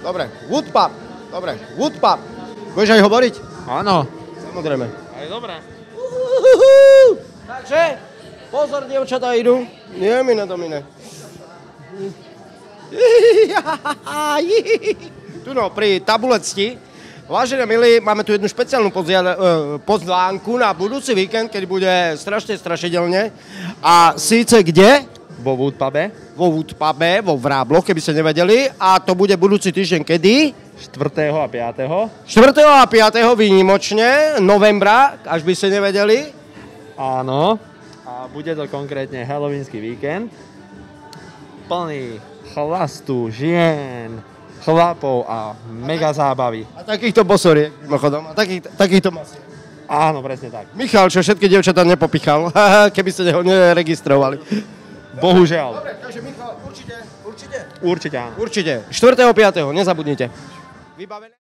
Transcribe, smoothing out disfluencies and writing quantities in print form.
Dobre, Woodpub. Dobre, Woodpub. Budeš aj hovoriť? Áno. Samozrejme. Aj dobré. Takže, pozor, dievčatá idú. Nie, mine, domine. Tu no, pri tabulecti. Vážení milí, máme tu jednu špeciálnu pozvánku na budúci víkend, keď bude strašne strašidelne. A síce kde? Vo Woodpube. Vo Woodpube, vo Vrábloch, keby ste nevedeli. A to bude budúci týždeň kedy? 4. a 5. 4. a 5. výnimočne, novembra, až by ste nevedeli. Áno. A bude to konkrétne halloweensky víkend. Plný chlastu, žien, chlapov a mega zábavy. A takýchto bosoriek, mimochodom. A takýchto masiek. Áno, presne tak. Michal, čo všetky dievčatá nepopichal, keby ste ho neregistrovali. Bohužiaľ. Dobre, takže Michal, určite. Určite áno. Určite. 4. a 5. nezabudnite. Vybavené?